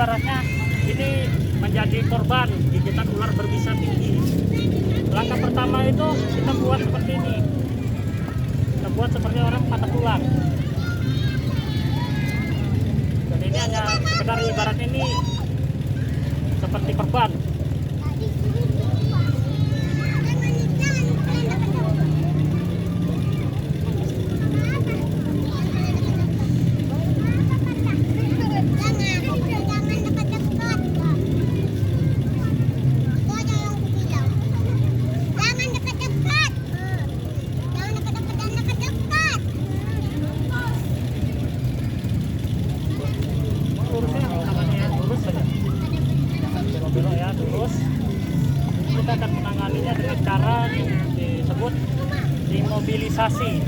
ibaratnya ini menjadi korban gigitan ular berbisa tinggi. Langkah pertama itu kita buat seperti ini. Kita buat seperti orang patah tulang. Dan ini hanya sekedar ibarat ini seperti perban. Belok ya, terus kita akan menanganinya dengan cara disebut imobilisasi.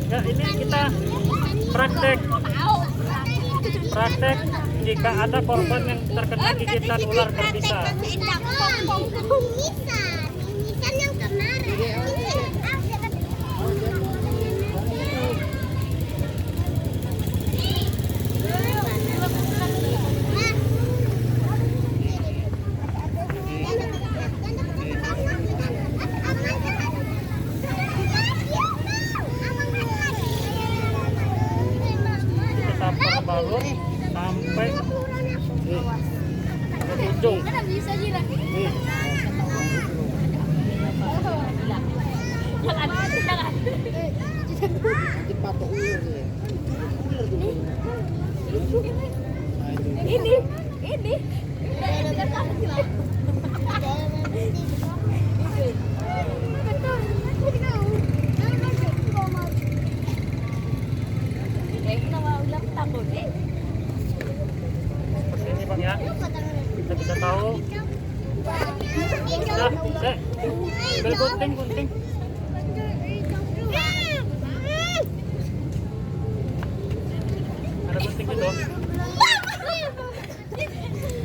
Ya, ini kita praktek jika ada korban yang terkena gigitan ular berbisa. Perbalur sampai ke ujung. Ini. Seperti ini Bang ya, kita bisa tahu. Sudah, bel gunting. Ada gunting itu.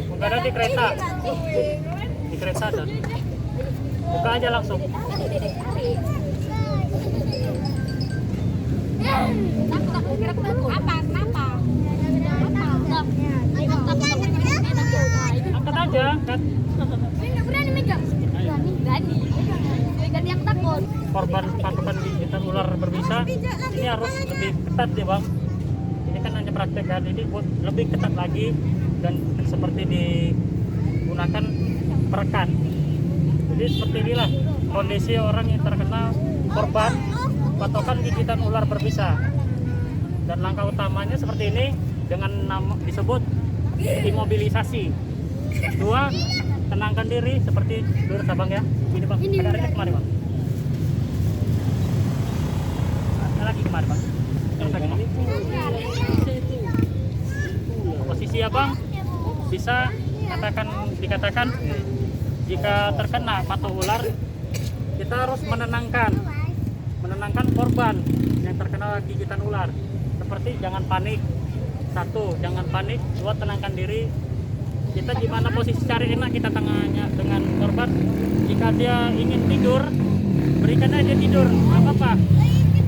Bukan ada di kereta. Di kereta ada. Buka aja langsung. Angkat aja, angkat. Berani megang. Berani. Yang takut. Korban patokan gigitan ular berbisa ini harus lebih ketat ya Bang. Ini kan hanya praktek kan, ini buat lebih ketat lagi dan seperti digunakan perekat. Jadi seperti inilah kondisi orang yang terkena korban patokan gigitan ular berbisa. Dan langkah utamanya seperti ini dengan nama disebut imobilisasi. Dua, tenangkan diri seperti lurus Bang ya. Ini Bang, ada kemari Bang. Ada lagi kemari Bang. Terus lagi Bang. Posisi Abang bisa dikatakan jika terkena patok ular, kita harus menenangkan korban yang terkena gigitan ular. Seperti jangan panik. Satu, jangan panik. Dua, tenangkan diri. Kita gimana posisi cari enak kita tengahnya dengan korban. Jika dia ingin tidur, berikan aja tidur, nggak apa-apa.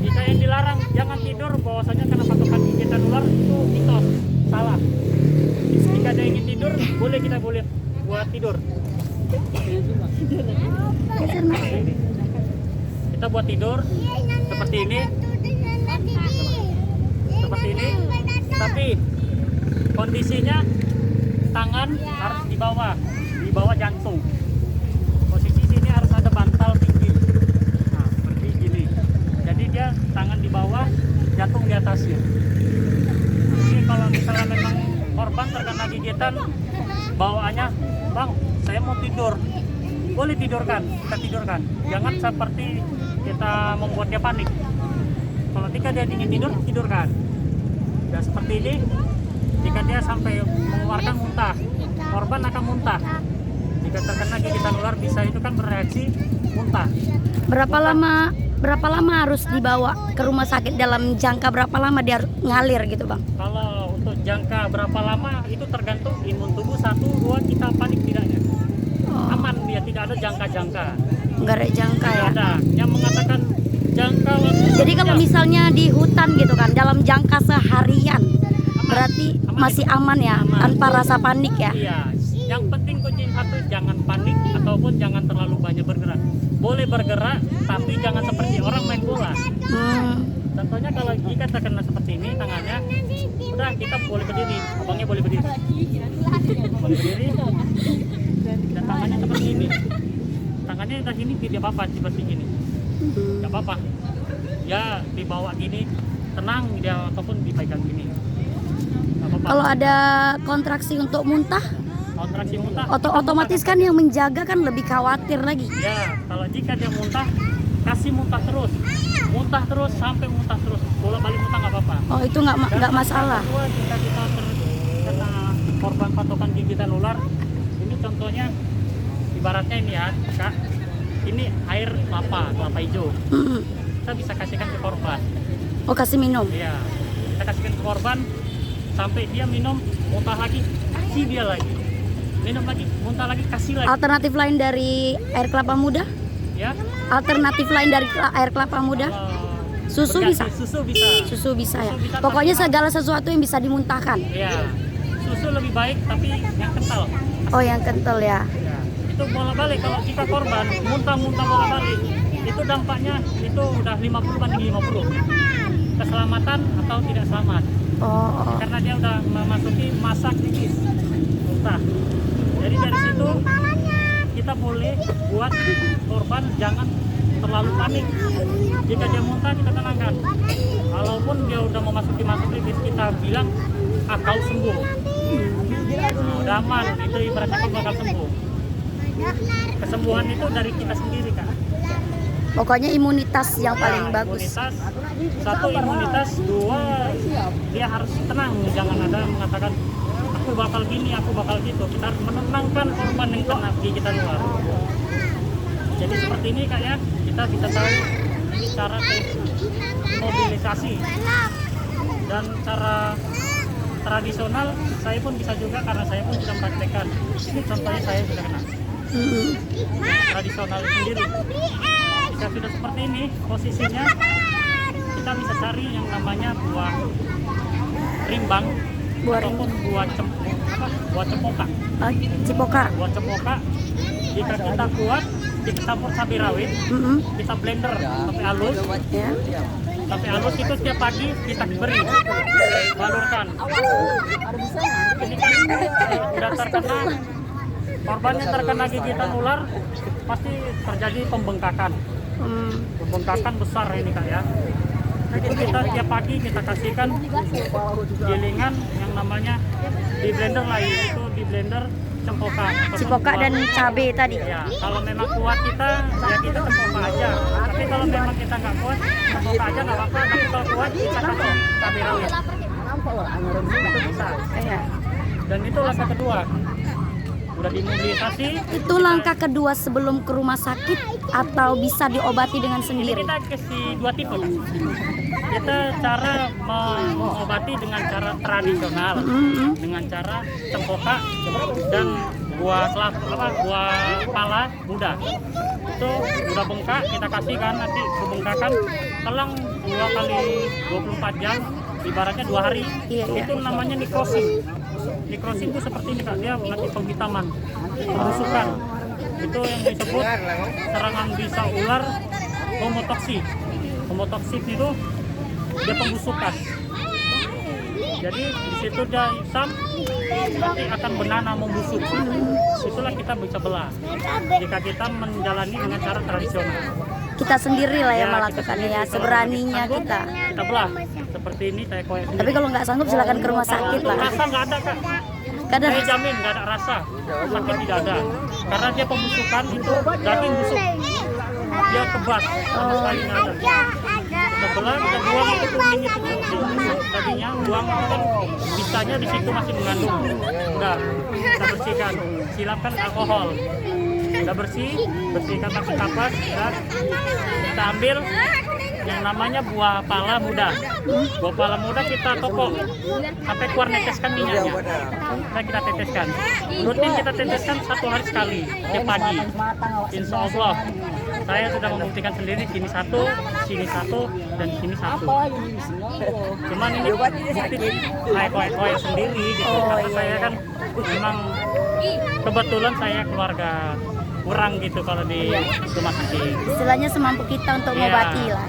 Jika yang dilarang jangan tidur, bahwasanya karena patokan gigitan ular itu mitos, salah. Jika dia ingin tidur, kita boleh buat tidur. Kita buat tidur seperti ini, tapi kondisinya tangan harus di bawah jantung. Posisi sini harus ada bantal tinggi. Nah, seperti gini. Jadi dia tangan di bawah, jantung di atasnya. Ini kalau misalnya memang korban terkena gigitan, bawaannya, Bang, saya mau tidur. Boleh tidurkan, kita tidurkan. Jangan seperti kita membuat dia panik. Kalau ketika dia ingin tidur, tidurkan. Dan seperti ini, jika dia sampai mengeluarkan muntah, korban akan muntah. Jika terkena gigitan ular bisa itu kan bereaksi muntah. Berapa lama harus dibawa ke rumah sakit, dalam jangka berapa lama dia ngalir gitu Bang? Kalau untuk jangka berapa lama itu tergantung imun tubuh 1, 2 kita panik tidaknya. Aman dia, tidak ada jangka-jangka. Nggak ada jangka Nggak ya. ada yang mengatakan jangka waktu. Jadi kalau misalnya di hutan gitu kan, dalam jangka seharian, berarti masih aman ya, tanpa rasa panik ya. Iya, yang penting kunci satu, jangan panik ataupun jangan terlalu banyak bergerak. Boleh bergerak, tapi jangan seperti orang main bola. Contohnya kalau jika terkena seperti ini tangannya, udah kita boleh berdiri, abangnya boleh berdiri, boleh berdiri, dan tangannya seperti ini. Tangannya dari sini tidak apa-apa, seperti ini, nggak apa-apa. Ya dibawa gini, tenang dia ataupun dipegang gini, nggak apa-apa. Kalau ada kontraksi untuk muntah, Kontraksi muntah, otomatis kan yang menjaga kan lebih khawatir lagi. ya, kalau jika dia muntah, kasih muntah terus sampai muntah terus. Bolak-balik muntah nggak apa-apa. Oh itu nggak masalah. Kedua, jika kita terkena korban patokan gigitan ular, ini contohnya ibaratnya ini ya, Kak. Ini air kelapa hijau. Kita bisa kasihkan ke korban. Oh kasih minum. Iya, kita kasihkan ke korban sampai dia minum, muntah lagi, kasih dia lagi. Minum lagi, muntah lagi, kasih lagi. Alternatif lain dari air kelapa muda? Ya. Alternatif lain dari air kelapa muda? Susu bisa? Susu bisa. Susu bisa ya. Susu bisa, Pokoknya tapi- segala sesuatu yang bisa dimuntahkan. Iya. Susu lebih baik tapi yang kental. Oh yang kental ya. Ya. Itu bolak-balik kalau kita korban muntah-muntah bolak-balik. Itu dampaknya itu udah 50 banding 50. Keselamatan atau tidak selamat. Oh. Karena dia udah memasuki masa kritis. Muntah. Jadi dari situ kita boleh buat korban jangan terlalu panik. Jika dia muntah kita tenangkan. Walaupun dia udah memasuki masa kritis kita bilang kau sembuh. Nah, udah aman, itu ibaratnya kau bakal sembuh. Kesembuhan itu dari kita sendiri, Kak. Pokoknya imunitas yang paling Ya, bagus. Imunitas, satu imunitas, dua dia harus tenang, jangan ada mengatakan aku bakal gini, aku bakal gitu. Kita harus menenangkan korban yang kena gigitan ular. Jadi seperti ini Kak ya, kita bisa tahu ini cara mobilisasi dan cara tradisional. Saya pun bisa juga karena saya pun sudah praktekkan. Ini contohnya saya sudah kena tradisional sendiri. Jika sudah seperti ini posisinya, kita bisa cari yang namanya buah rimbang Buah ataupun buah cempoka. Cipoka. Buah cempoka jika kita kuat, kita campur cabai rawit, kita blender sampai halus. Ya. Sampai halus itu setiap pagi kita beri, balurkan. Ini kan udah terkena korban yang terkena gigitan ular pasti terjadi pembengkakan. Pembengkakan besar ini Kak ya. Jadi kita tiap pagi kita kasihkan gilingan yang namanya di blender lah, itu di blender cempoka. Cipoka dan cabai tadi. Ya, kalau memang kuat kita, ya kita cempoka aja. Tapi kalau memang kita nggak kuat, cempoka aja nggak apa-apa. Tapi kalau kuat kita kasih cabai rawit. Itu bisa. Iya. Dan itu langkah kedua. Udah dimobilisasi. Itu langkah kedua sebelum ke rumah sakit atau bisa diobati dengan Ini sendiri? kita kasih dua tipe. Kita cara mengobati dengan cara tradisional, dengan cara cempoka dan buah pala muda. Itu udah bengkak kita kasihkan, nanti kebengkakan telang 2 kali 24 jam, ibaratnya 2 hari. Iya. Itu namanya nikrosin. Nikrosin itu seperti ini Kak, dia nanti penghitaman, pembusukan. Itu yang disebut serangan bisa ular homotoksik. Homotoksik itu dia pembusukan. Jadi di situ dia hitam, nanti akan bernanah membusuk. Itulah kita bisa belah. Jika kita menjalani dengan cara tradisional. Kita sendiri lah yang Ya, melakukannya kita ya, sendiri. seberaninya Kalau kita. kita belah. Seperti ini saya koyak sendiri. Tapi kalau nggak sanggup silakan ke rumah sakit lah. Rasa nggak ada Kak. Kadang Saya jamin nggak ada rasa. Sakit tidak ada. Karena dia pembusukan itu daging busuk. Dia kebas sama sekali nggak ada. Kita belah, kita buang itu kuning itu tadinya buang itu kan bisanya di situ masih mengandung. Udah kita bersihkan. Silakan alkohol. Udah bersihkan pakai kapas dan kita ambil yang namanya buah pala muda. Buah pala muda kita tokok sampai keluar neteskan minyaknya. Kita teteskan. Rutin kita teteskan 1 hari sekali tiap pagi. Insya Allah Saya sudah membuktikan sendiri sini satu, dan sini satu. Cuman ini bukti saya koyak sendiri gitu. Karena saya kan memang kebetulan saya keluarga kurang gitu kalau di rumah sakit. Istilahnya semampu kita untuk Iya. mengobati lah.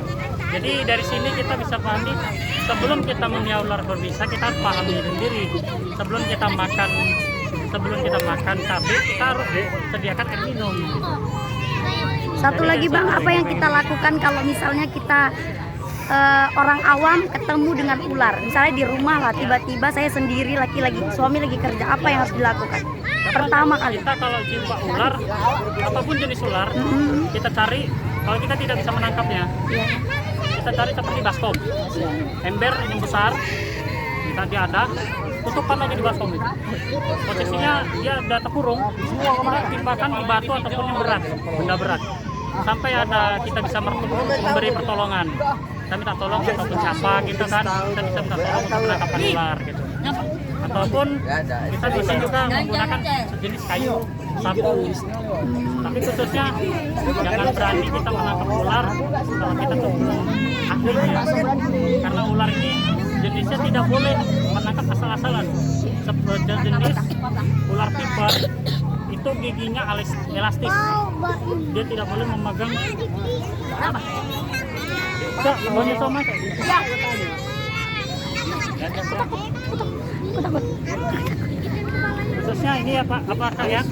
Jadi dari sini kita bisa pahami sebelum kita memilih ular berbisa kita harus pahami sendiri. Sebelum kita makan cabai kita harus sediakan air minum. Satu lagi Bang, apa yang kita lakukan kalau misalnya kita orang awam ketemu dengan ular? Misalnya di rumah lah, tiba-tiba saya sendiri lagi suami lagi kerja, apa yang harus dilakukan? Pertama kali. Kita kalau jumpa ular, apapun jenis ular, kita cari. Kalau kita tidak bisa menangkapnya, Iya. kita cari seperti baskom, ember yang besar, dia ada, tutupkan aja di baskom itu. Posisinya dia udah terkurung, kita timpakan di batu ataupun yang berat, benda berat, sampai ada kita bisa memberi pertolongan. Kita minta tolong ataupun siapa gitu kan, kita bisa minta tolong untuk menangkapkan ular gitu. Ataupun kita bisa juga menggunakan sejenis kayu, sapu. Tapi khususnya jangan berani kita menangkap ular kalau kita tuh belum ahlinya. Karena ular ini jenisnya tidak boleh menangkap asal-asalan. Jenis ular piper itu giginya elastis. Dia tidak boleh memegang apa? Kak, maunya sama? Khususnya ini apa ya?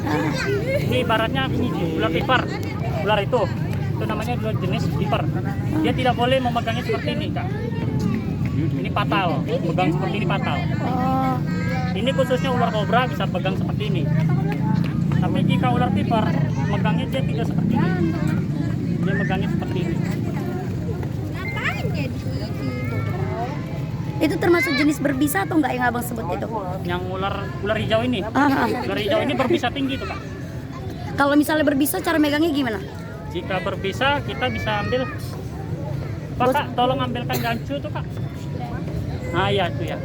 Ini ibaratnya ini ular piper, ular itu namanya ular jenis piper. Dia tidak boleh memegangnya seperti ini, Kak. Ini fatal, pegang seperti ini fatal. Oh, Ini khususnya ular kobra bisa pegang seperti ini. Tapi jika ular piper megangnya dia tidak seperti ini. Dia megangnya seperti ini. itu termasuk jenis berbisa atau enggak yang abang sebut itu? Yang ular hijau ini. Ah. Ular hijau ini berbisa tinggi tuh, Kak. Kalau misalnya berbisa, cara megangnya gimana? Jika berbisa kita bisa ambil. Pak, Kak, tolong ambilkan gancu tuh, Kak. Nah, ya itu ya.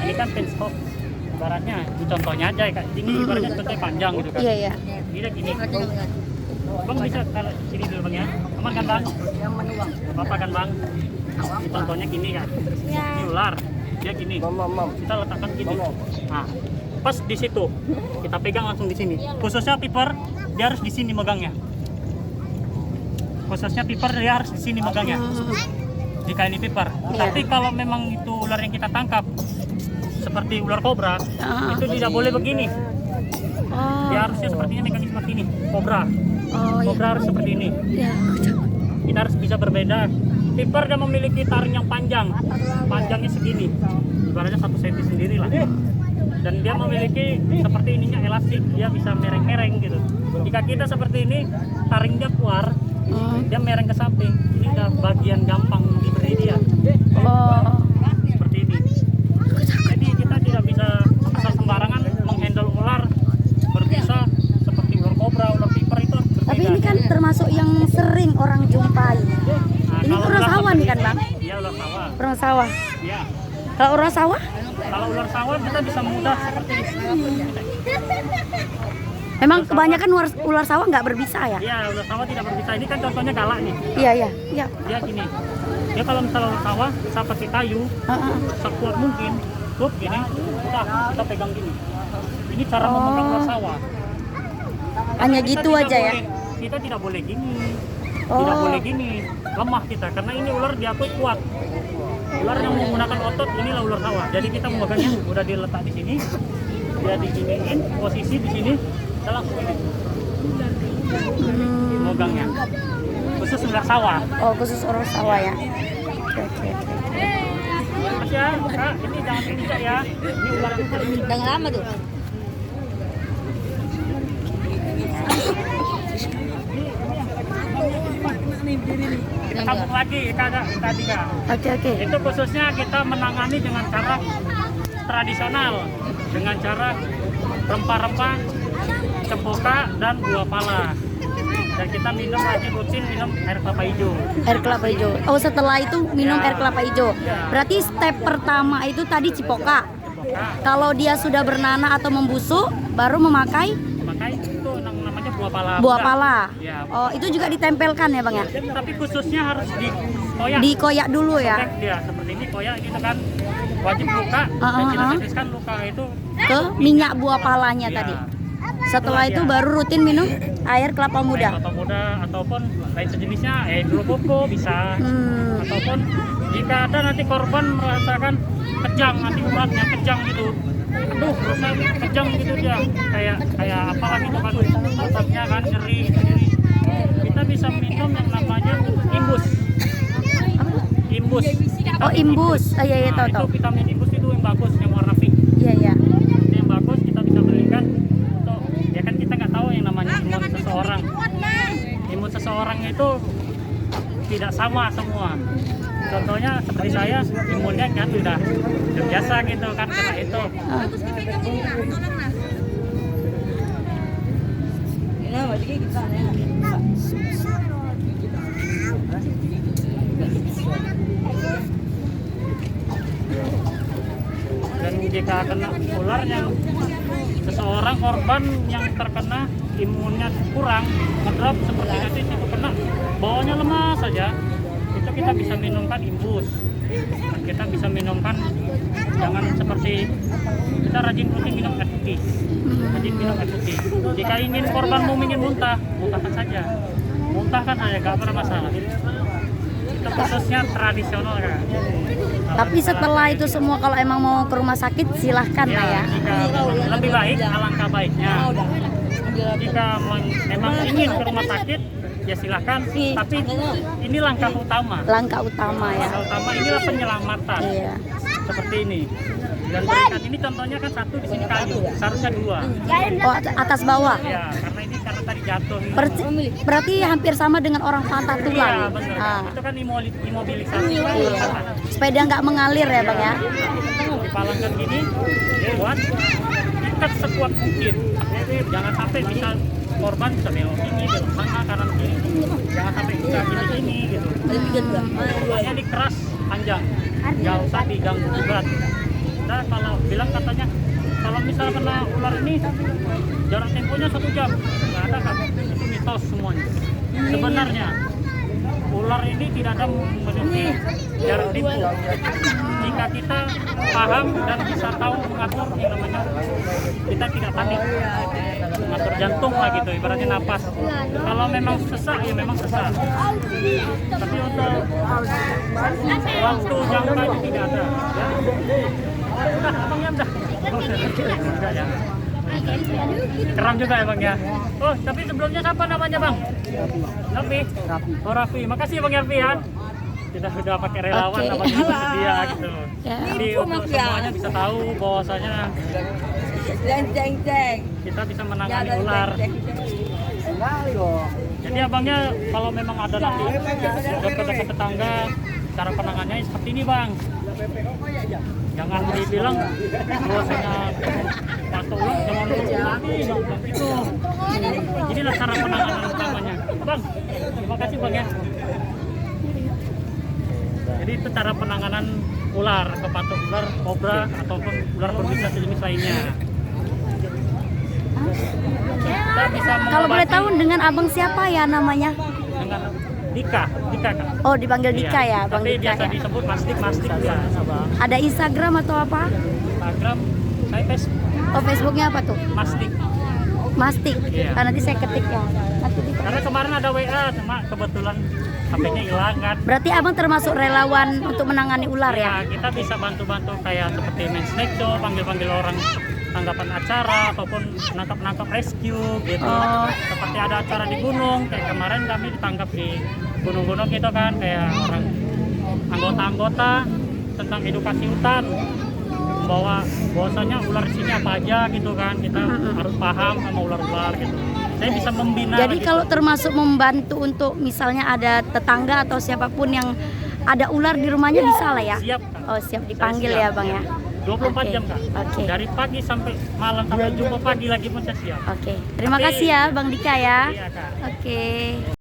Ini kan penskop. Ibaratnya, ini contohnya aja ya, Kak. Ini ibaratnya contohnya panjang gitu kan. Iya, iya. Ini gini. Bang bisa kalau sini dulu Bang ya. Aman kan Bang? Bapak kan Bang? Ini contohnya gini kan. Ini ular. Dia gini. Kita letakkan gini. Nah, pas di situ. Kita pegang langsung di sini. Khususnya piper, dia harus di sini megangnya. Khususnya piper dia harus di sini megangnya. Jika ini piper. Tapi kalau memang itu ular yang kita tangkap seperti ular kobra, itu tidak boleh begini. Oh, Dia harusnya seperti ini, megangnya seperti ini. Kobra. oh iya. Kobra harus seperti ini. Ya, Kita harus bisa berbeda. Piper dia memiliki taring yang panjang. Panjangnya segini. Ibaratnya 1 cm sendiri lah. Dan dia memiliki seperti ininya elastik. Dia bisa mereng-mereng gitu. Jika kita seperti ini, taring dia keluar, dia mereng ke samping. Ini udah bagian gampang diberi dia. Oh, Seperti ini. Jadi kita tidak bisa asal sembarangan menghandle ular berbisa seperti ular kobra, ular piper itu harus berbeda. tapi ini kan termasuk yang sering orang jumpai. Nah, Ini kalau ular ular sawah nih kan Bang? Iya, ular sawah. Ular sawah. Iya. Kalau ular sawah? Kalau ular sawah kita bisa mudah seperti ini. Memang kebanyakan ular sawah nggak berbisa ya? Iya, ular sawah tidak berbisa. Ini kan contohnya galak nih. Iya, iya. Iya. Dia gini. Dia kalau misalnya ular sawah, bisa pakai kayu, sekuat mungkin, tuh gini, udah kita pegang gini. Ini cara memegang ular sawah. Hanya Kita gitu tidak aja ya? boleh- Kita tidak boleh gini. Tidak boleh gini. Lemah kita karena ini ular diakui kuat. Ular yang menggunakan otot inilah ular sawah. Jadi kita memegangnya udah diletak di sini. Dia diginiin, posisi di sini, kita langsung ini. Megangnya. Khusus ular sawah. Oh, khusus ular sawah ya? Oke, oke, oke. Mas ya, Kak, ini jangan diinjak ya. Ini ular yang ini. Udah lama tuh. Kita sambung lagi, tadi Kak. Oke, oke. Itu khususnya kita menangani dengan cara tradisional, dengan cara rempah-rempah, cempoka dan buah pala. Dan kita minum lagi rutin minum air kelapa hijau. Air kelapa hijau. Oh, setelah itu minum air kelapa hijau. Berarti step pertama itu tadi cipoka. Cempoka, Kalau dia sudah bernanah atau membusuk, baru memakai makanya itu namanya buah buah pala. Buah muda. pala. Ya. Oh, itu juga ditempelkan ya Bang ya? Tapi khususnya harus dikoyak. Dikoyak dulu ya. Sobek dia seperti ini koyak gitu kan. Wajib luka dan kita teteskan luka itu Ke minyak buah palanya ya, tadi. Setelah itu baru rutin minum air kelapa muda. kelapa muda ataupun lain sejenisnya dulu koko bisa. Ataupun jika ada nanti korban merasakan kejang, nanti uratnya kejang gitu, aduh rasanya kejang gitu dia, kayak apalah gitu kan, ototnya kan nyeri, kita bisa minum yang namanya imbus. Oh, imbus. Oh iya Nah, tahu. itu vitamin imbus itu yang bagus, yang warna pink. Iya iya. Itu yang bagus, kita bisa belikan untuk, ya kan kita nggak tahu yang namanya imun seseorang. Imun seseorang itu tidak sama semua. Contohnya seperti saya, imunnya kan udah biasa gitu kan kena itu. Dan jika kena ular yang seseorang korban yang terkena imunnya kurang, ngedrop seperti nanti itu kena bawaannya lemah saja, itu kita bisa minumkan imbus. Dan kita bisa minumkan, jangan seperti kita rajin rutin minum air putih, rajin minum air putih. Jika ingin korbanmu ingin muntah, muntahkan saja, muntahkan aja gak bermasalah. Itu khususnya tradisional kan. Tapi setelah itu semua kalau emang mau ke rumah sakit silahkan lah ya. Jika lebih baik, alangkah baiknya. Jika memang ingin ke rumah sakit, ya silahkan. Tapi ini langkah utama. Langkah utama ya. Langkah utama inilah penyelamatan. Iya. Seperti ini. Dan berikan ini contohnya kan satu di sini kayu, seharusnya dua. Oh, atas bawah. Ya, karena ini karena tadi jatuh. Berarti hampir sama dengan orang patah Iya, tulang. benar. Ah, Itu kan imobilisasi. iya. Supaya dia nggak mengalir ya Bang ya. Dipalangkan gini, buat ikat sekuat mungkin. Jangan sampai bisa korban bisa belok ini, belok sana, kanan kiri. Jangan sampai bisa gini gitu. Makanya dikeras panjang, nggak usah diganggu berat. Nah, kalau bilang katanya kalau misal kena ular ini jarak temponya 1 jam, nggak ada kan? Itu mitos semuanya. Sebenarnya ular ini tidak ada memiliki jarak tempo. Jika kita paham dan bisa tahu mengatur yang namanya, kita tidak panik, mengatur jantung lah gitu, ibaratnya napas. Kalau memang sesak ya memang sesak. Tapi untuk waktu jangka itu tidak ada. Ya. Udah, abangnya udah. Enggak ya. Keren juga ya Bang ya. Oh, tapi sebelumnya siapa namanya Bang? Raffi. Oh Raffi, makasih Bang Raffi ya. Kita sudah pakai relawan namanya bersedia gitu. Ya. Jadi untuk semuanya bisa tahu bahwasanya kita bisa menangani ular. Jadi abangnya kalau memang ada nanti dekat tetangga, cara penanganannya seperti ini Bang. Jangan dibilang bahwasanya patuh ular jangan lagi gitu. Inilah cara penanganan utamanya. Bang, terima kasih Bang ya. Jadi itu cara penanganan ular, kepatuk ular, kobra ataupun ular berbisa sejenis lainnya. Kita bisa Kalau boleh tahu dengan abang siapa ya namanya? dengan Dika Kak. Oh, dipanggil Dika Iya. ya, Bang Tapi Dika biasa ya. disebut mastik ya, Bang. Ada Instagram atau apa? Instagram, saya Facebook Oh, Facebooknya apa tuh? mastik. Mastik. Iya. Ah, nanti saya ketik ya. Nanti di- Karena kemarin ada WA, cuma kebetulan HP-nya hilang kan. Berarti abang termasuk relawan untuk menangani ular ya? Ya, kita bisa bantu-bantu kayak seperti main snake show, panggil-panggil orang tanggapan acara ataupun nangkap-nangkap rescue gitu. Oh. Seperti ada acara di gunung, kayak kemarin kami ditangkap di gunung-gunung gitu kan, kayak orang anggota-anggota tentang edukasi hutan, membawa bahwasanya ular di sini apa aja gitu kan, kita harus paham sama ular-ular gitu. Saya bisa membina. Jadi gitu. kalau termasuk membantu untuk misalnya ada tetangga atau siapapun yang ada ular di rumahnya bisa lah ya? Siap Kak. Oh, siap dipanggil Saya ya siap, Bang ya? 24 Oke. jam Kak. Oke. Dari pagi sampai malam sampai jumpa pagi lagi pun saya siap. Oke. Terima Tapi- kasih ya Bang Dika ya. Iya Kak. Oke.